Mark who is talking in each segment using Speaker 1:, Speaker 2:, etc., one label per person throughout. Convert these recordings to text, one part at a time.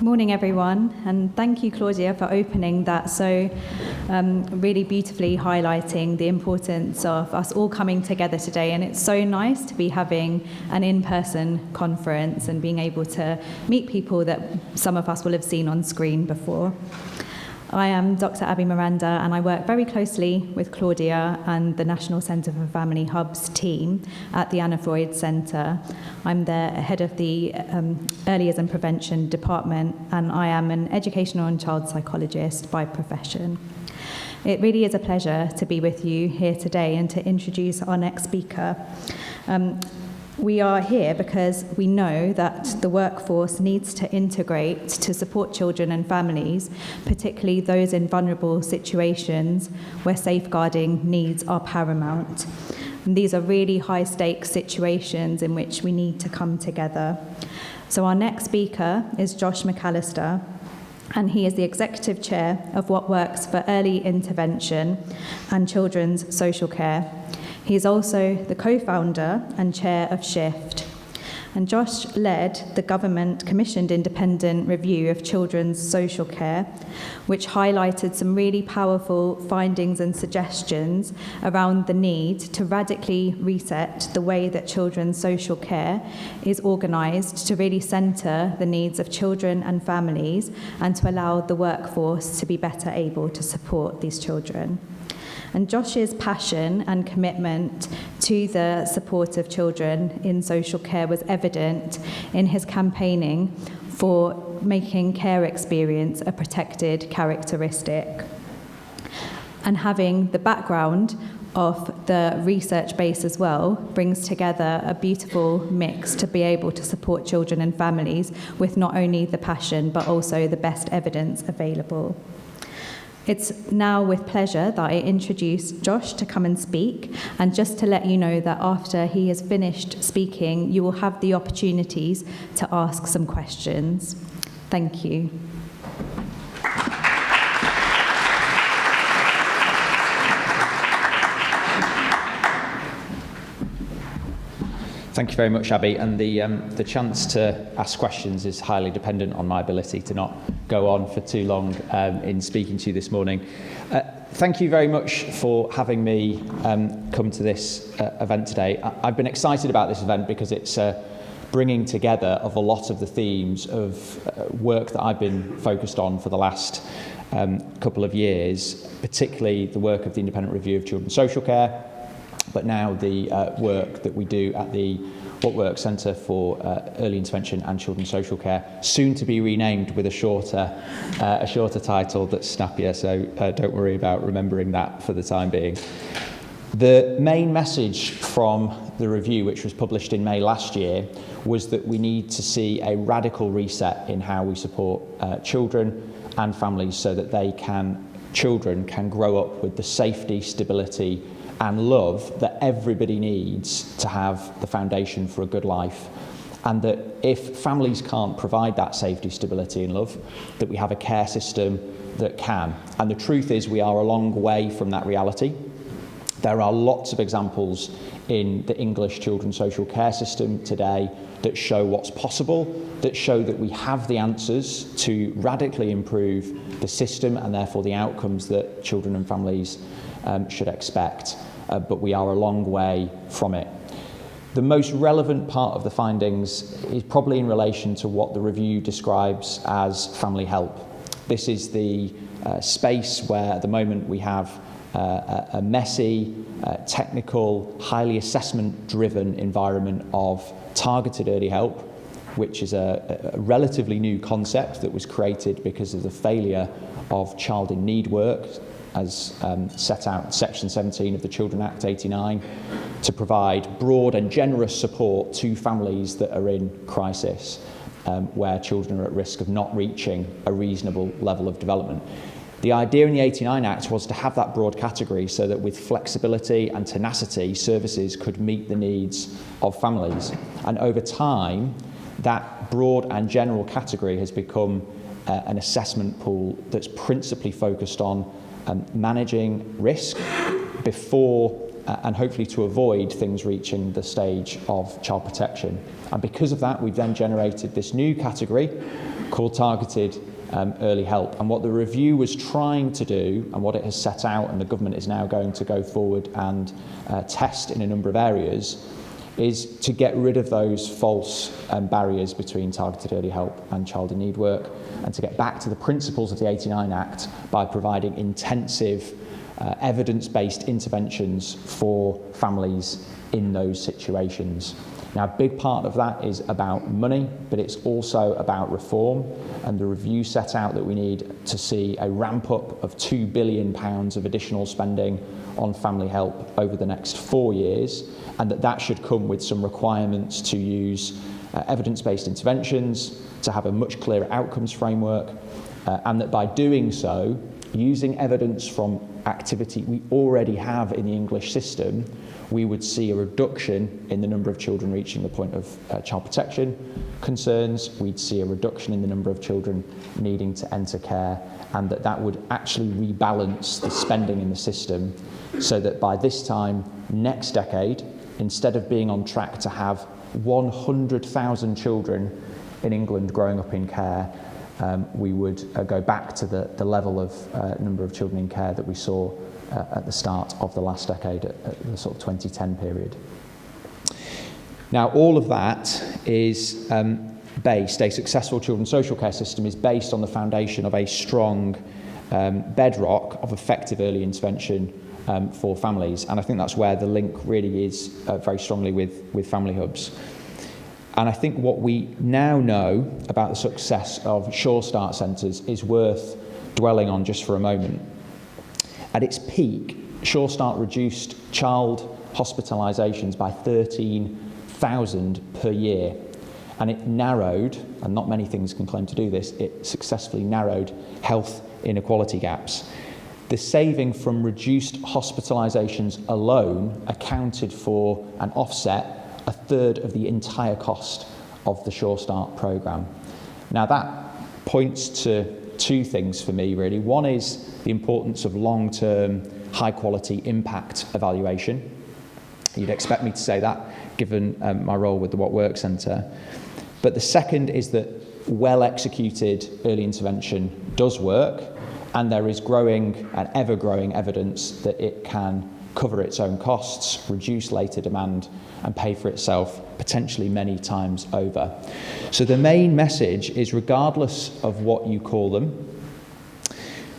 Speaker 1: Morning, everyone, and thank you, Claudia, for opening that so really beautifully highlighting the importance of us all coming together today. And it's so nice to be having an in-person conference and being able to meet people that some of us will have seen on screen before. I am Dr. Abby Miranda, and I work very closely with Claudia and the National Centre for Family Hubs team at the Anna Freud Centre. I'm the head of the Early Years and Prevention Department, and I am an educational and child psychologist by profession. It really is a pleasure to be with you here today and to introduce our next speaker. We are here because we know that the workforce needs to integrate to support children and families, particularly those in vulnerable situations where safeguarding needs are paramount. And these are really high-stakes situations in which we need to come together. So our next speaker is Josh MacAlister, and he is the Executive Chair of What Works for Early Intervention and Children's Social Care. He is also the co-founder and chair of SHIFT. And Josh led the government-commissioned independent review of children's social care, which highlighted some really powerful findings and suggestions around the need to radically reset the way that children's social care is organised to really centre the needs of children and families and to allow the workforce to be better able to support these children. And Josh's passion and commitment to the support of children in social care was evident in his campaigning for making care experience a protected characteristic. And having the background of the research base as well brings together a beautiful mix to be able to support children and families with not only the passion but also the best evidence available. It's now with pleasure that I introduce Josh to come and speak, and just to let you know that after he has finished speaking, you will have the opportunities to ask some questions. Thank you.
Speaker 2: Thank you very much, Abby. And the chance to ask questions is highly dependent on my ability to not go on for too long in speaking to you this morning. Thank you very much for having me come to this event today. I've been excited about this event because it's bringing together of a lot of the themes of work that I've been focused on for the last couple of years, particularly the work of the Independent Review of Children's Social Care, but now the work that we do at the What Works Centre for Early Intervention and Children's Social Care, soon to be renamed with a shorter title that's snappier, so don't worry about remembering that for the time being. The main message from the review, which was published in May last year, was that we need to see a radical reset in how we support children and families so that children can grow up with the safety, stability and love that everybody needs to have the foundation for a good life. And that if families can't provide that safety, stability and love, that we have a care system that can. And the truth is we are a long way from that reality. There are lots of examples in the English children's social care system today that show what's possible, that show that we have the answers to radically improve the system and therefore the outcomes that children and families should expect. But we are a long way from it. The most relevant part of the findings is probably in relation to what the review describes as family help. This is the space where at the moment we have a messy, technical, highly assessment-driven environment of targeted early help, which is a relatively new concept that was created because of the failure of child in need work, as set out in Section 17 of the Children Act 89, to provide broad and generous support to families that are in crisis, where children are at risk of not reaching a reasonable level of development. The idea in the 89 Act was to have that broad category so that with flexibility and tenacity, services could meet the needs of families. And over time, that broad and general category has become an assessment pool that's principally focused on managing risk before and hopefully to avoid things reaching the stage of child protection. And because of that, we've then generated this new category called targeted early help. And what the review was trying to do, and what it has set out, and the government is now going to go forward and test in a number of areas, is to get rid of those false barriers between targeted early help and child in need work, and to get back to the principles of the 89 Act by providing intensive evidence-based interventions for families in those situations. Now, a big part of that is about money, but it's also about reform, and the review set out that we need to see a ramp up of £2 billion of additional spending on family help over the next 4 years, and that should come with some requirements to use evidence-based interventions, to have a much clearer outcomes framework, and that by doing so, using evidence from activity we already have in the English system, we would see a reduction in the number of children reaching the point of child protection concerns. We'd see a reduction in the number of children needing to enter care, and that would actually rebalance the spending in the system, so that by this time next decade, instead of being on track to have 100,000 children in England growing up in care, we would go back to the level of number of children in care that we saw at the start of the last decade, at the sort of 2010 period. Now, all of that is based, a successful children's social care system is based on the foundation of a strong bedrock of effective early intervention for families. And I think that's where the link really is very strongly with family hubs. And I think what we now know about the success of Sure Start centres is worth dwelling on just for a moment. At its peak, Sure Start reduced child hospitalisations by 13,000 per year. And it narrowed, and not many things can claim to do this, it successfully narrowed health inequality gaps. The saving from reduced hospitalisations alone accounted for and offset a third of the entire cost of the Sure Start programme. Now, that points to two things for me, really. One is the importance of long-term, high-quality impact evaluation. You'd expect me to say that, given my role with the What Works Centre. But the second is that well-executed early intervention does work, and there is growing and ever-growing evidence that it can cover its own costs, reduce later demand, and pay for itself potentially many times over. So the main message is, regardless of what you call them,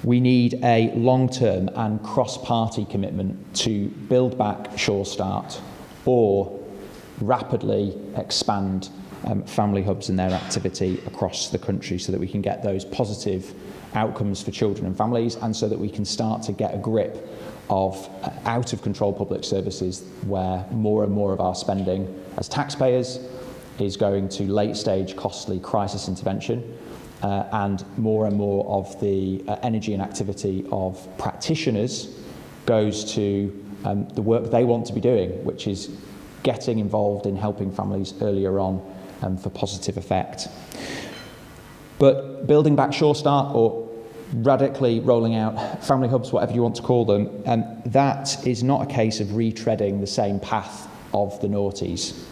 Speaker 2: we need a long-term and cross-party commitment to build back Sure Start or rapidly expand family hubs and their activity across the country, so that we can get those positive outcomes for children and families, and so that we can start to get a grip of out-of-control public services, where more and more of our spending as taxpayers is going to late-stage costly crisis intervention, and more of the energy and activity of practitioners goes to the work they want to be doing, which is getting involved in helping families earlier on for positive effect. But building back Sure Start, or radically rolling out family hubs, whatever you want to call them, that is not a case of retreading the same path of the noughties.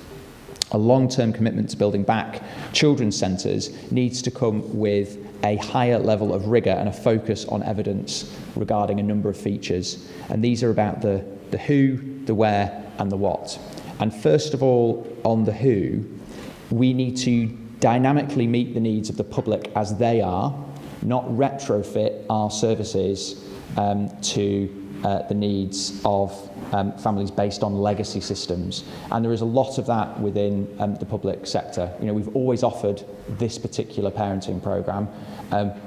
Speaker 2: A long-term commitment to building back children's centres needs to come with a higher level of rigour and a focus on evidence regarding a number of features. And these are about the who, the where, and the what. And first of all, on the who, we need to dynamically meet the needs of the public as they are, not retrofit our services to the needs of families based on legacy systems. And there is a lot of that within the public sector. You know, we've always offered this particular parenting programme.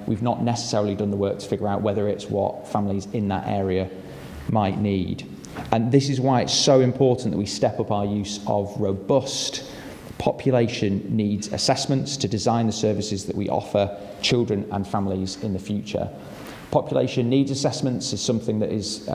Speaker 2: We've not necessarily done the work to figure out whether it's what families in that area might need. And this is why it's so important that we step up our use of robust population needs assessments to design the services that we offer children and families in the future. Population needs assessments is something that is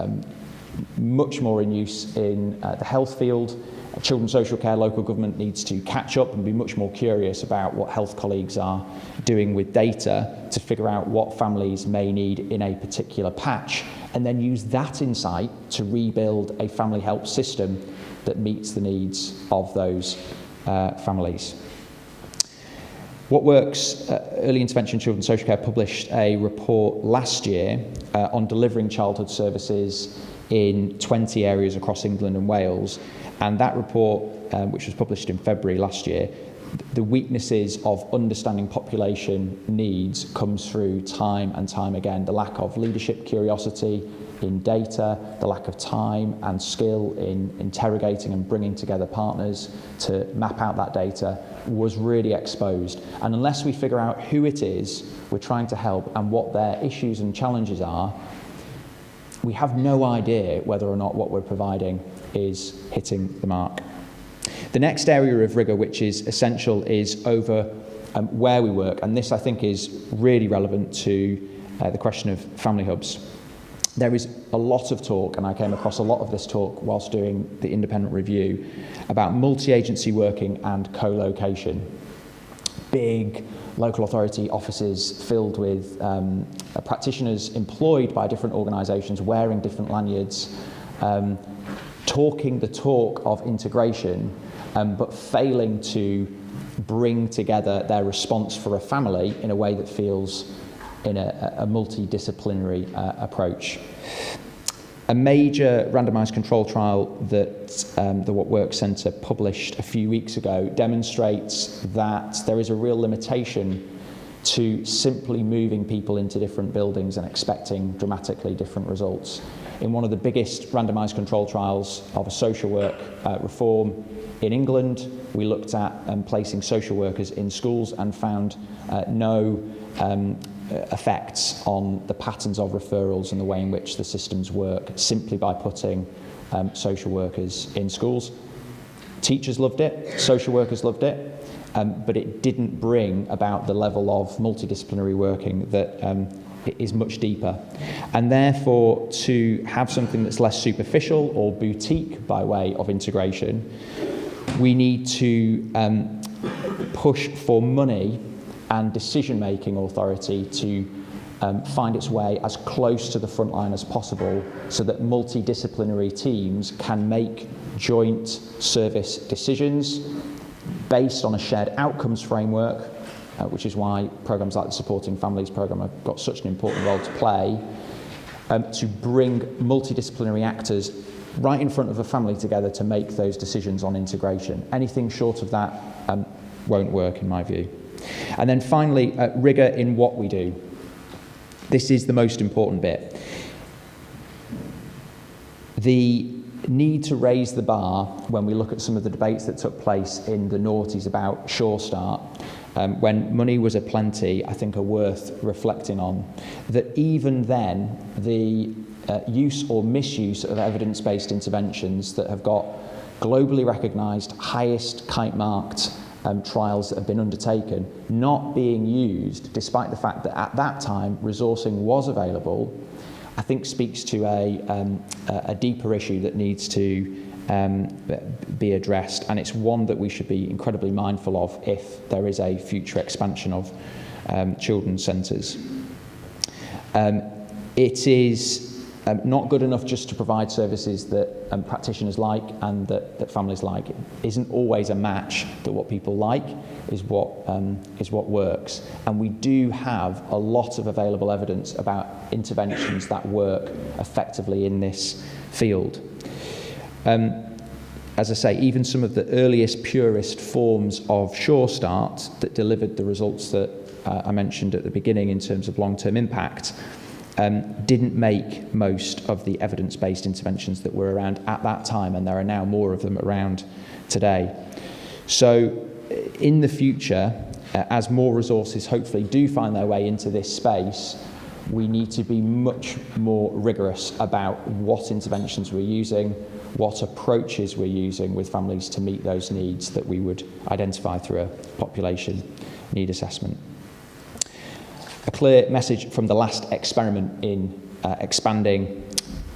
Speaker 2: much more in use in the health field. Children's social care local government needs to catch up and be much more curious about what health colleagues are doing with data to figure out what families may need in a particular patch and then use that insight to rebuild a family help system that meets the needs of those families. What Works, Early Intervention Children's Social Care, published a report last year on delivering childhood services in 20 areas across England and Wales, and that report, which was published in February last year, the weaknesses of understanding population needs comes through time and time again. The lack of leadership curiosity in data, the lack of time and skill in interrogating and bringing together partners to map out that data was really exposed. And unless we figure out who it is we're trying to help and what their issues and challenges are, we have no idea whether or not what we're providing is hitting the mark. The next area of rigour which is essential is over where we work, and this I think is really relevant to the question of family hubs. There is a lot of talk, and I came across a lot of this talk whilst doing the independent review, about multi-agency working and co-location. Big local authority offices filled with practitioners employed by different organisations, wearing different lanyards, talking the talk of integration, but failing to bring together their response for a family in a way that feels in a multidisciplinary approach. A major randomised control trial that the What Works Centre published a few weeks ago demonstrates that there is a real limitation to simply moving people into different buildings and expecting dramatically different results. In one of the biggest randomised control trials of a social work reform in England, we looked at placing social workers in schools and found no effects on the patterns of referrals and the way in which the systems work simply by putting social workers in schools. Teachers loved it, social workers loved it, but it didn't bring about the level of multidisciplinary working that is much deeper. And therefore, to have something that's less superficial or boutique by way of integration, we need to push for money and decision-making authority to find its way as close to the front line as possible so that multidisciplinary teams can make joint service decisions based on a shared outcomes framework, which is why programmes like the Supporting Families programme have got such an important role to play, to bring multidisciplinary actors right in front of a family together to make those decisions on integration. Anything short of that won't work, in my view. And then finally, rigour in what we do. This is the most important bit. The need to raise the bar when we look at some of the debates that took place in the noughties about Sure Start, when money was aplenty, I think are worth reflecting on. That even then, the use or misuse of evidence-based interventions that have got globally recognised, highest kite-marked trials that have been undertaken, not being used, despite the fact that at that time resourcing was available, I think speaks to a deeper issue that needs to be addressed, and it's one that we should be incredibly mindful of if there is a future expansion of children's centres. It is not good enough just to provide services that practitioners like and that families like. It isn't always a match that what people like is what works. And we do have a lot of available evidence about interventions that work effectively in this field. As I say, even some of the earliest, purest forms of Sure Start that delivered the results that I mentioned at the beginning in terms of long-term impact didn't make most of the evidence-based interventions that were around at that time, and there are now more of them around today. So in the future, as more resources hopefully do find their way into this space, we need to be much more rigorous about what interventions we're using, what approaches we're using with families to meet those needs that we would identify through a population need assessment. A clear message from the last experiment in expanding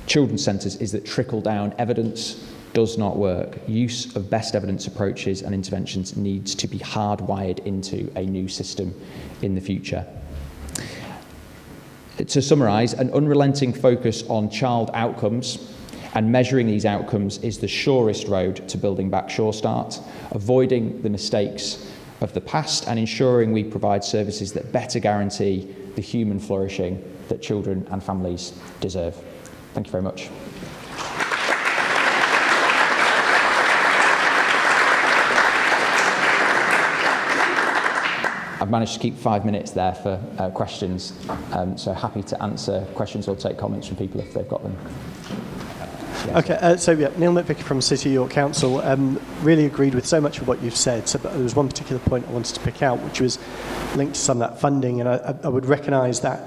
Speaker 2: children's centres is that trickle-down evidence does not work. Use of best evidence approaches and interventions needs to be hardwired into a new system in the future. To summarise, an unrelenting focus on child outcomes and measuring these outcomes is the surest road to building back Sure Start, avoiding the mistakes of the past and ensuring we provide services that better guarantee the human flourishing that children and families deserve. Thank you very much. I've managed to keep 5 minutes there for questions, so happy to answer questions or take comments from people if they've got them.
Speaker 3: Okay, Neil McVicker from City York Council. Really agreed with so much of what you've said, but there was one particular point I wanted to pick out, which was linked to some of that funding, and I would recognise that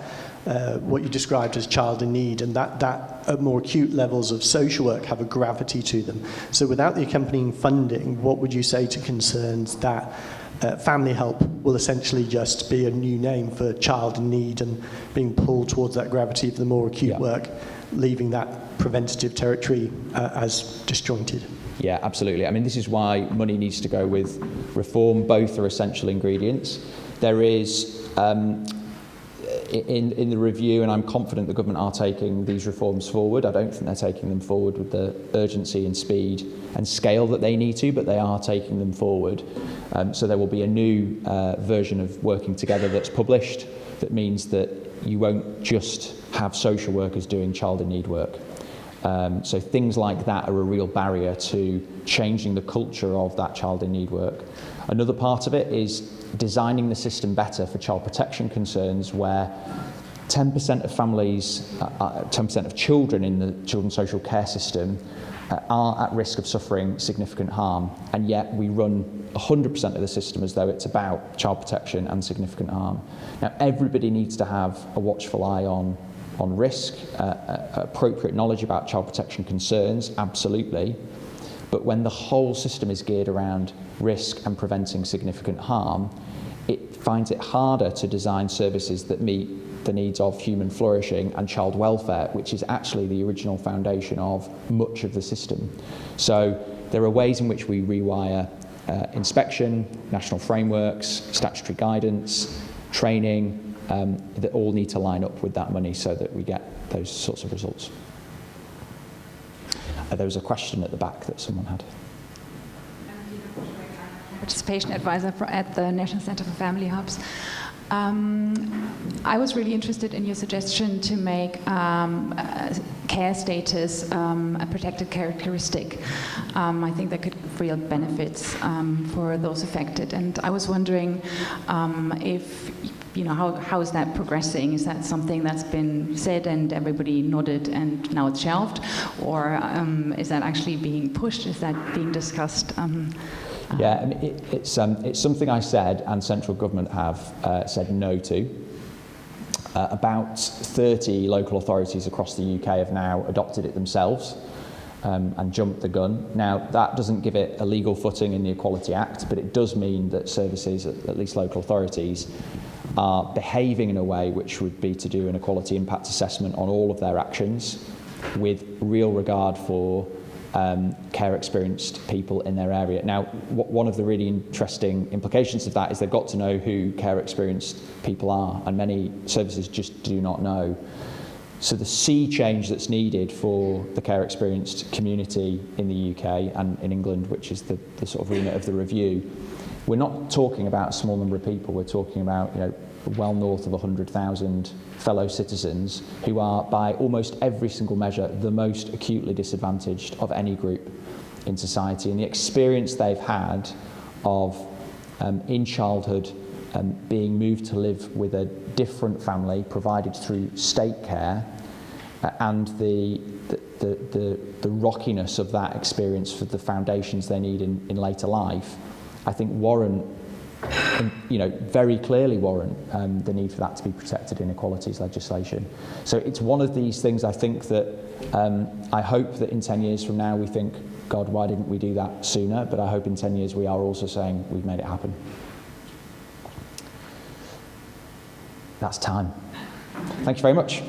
Speaker 3: what you described as child in need, and that at more acute levels of social work have a gravity to them. So without the accompanying funding, what would you say to concerns that family help will essentially just be a new name for child in need and being pulled towards that gravity of the more acute work, leaving that preventative territory as disjointed?
Speaker 2: Yeah, absolutely. I mean, this is why money needs to go with reform. Both are essential ingredients. There is, in the review, and I'm confident the government are taking these reforms forward. I don't think they're taking them forward with the urgency and speed and scale that they need to, but they are taking them forward. So there will be a new version of Working Together that's published that means that you won't just have social workers doing child in need work. So things like that are a real barrier to changing the culture of that child in need work. Another part of it is designing the system better for child protection concerns, where 10% of families, 10% of children in the children's social care system are at risk of suffering significant harm, and yet we run 100% of the system as though it's about child protection and significant harm. Now, everybody needs to have a watchful eye on risk, appropriate knowledge about child protection concerns, absolutely. But when the whole system is geared around risk and preventing significant harm, it finds it harder to design services that meet the needs of human flourishing and child welfare, which is actually the original foundation of much of the system. So there are ways in which we rewire inspection, national frameworks, statutory guidance, training, that all need to line up with that money so that we get those sorts of results. There was a question at the back that someone had.
Speaker 4: Participation advisor at the National Centre for Family Hubs. I was really interested in your suggestion to make care status a protected characteristic. I think that could have real benefits for those affected, and I was wondering if, you know, how is that progressing? Is that something that's been said and everybody nodded and now it's shelved, or is that actually being pushed? Is that being discussed?
Speaker 2: Yeah, I mean, it's something I said and central government have said no to. About 30 local authorities across the UK have now adopted it themselves and jumped the gun. Now, that doesn't give it a legal footing in the Equality Act, but it does mean that services, at least local authorities, are behaving in a way which would be to do an equality impact assessment on all of their actions with real regard for care experienced people in their area. Now, one of the really interesting implications of that is they've got to know who care experienced people are, and many services just do not know. So the sea change that's needed for the care experienced community in the UK and in England, which is the sort of remit of the review, we're not talking about a small number of people. We're talking about, you know, well north of 100,000 fellow citizens who are, by almost every single measure, the most acutely disadvantaged of any group in society. And the experience they've had of, in childhood, being moved to live with a different family provided through state care, and the rockiness of that experience for the foundations they need in later life, I think warrant, very clearly warrant the need for that to be protected in equalities legislation. So it's one of these things, I think, that I hope that in 10 years from now we think, God, why didn't we do that sooner? But I hope in 10 years we are also saying we've made it happen. That's time. Thank you very much.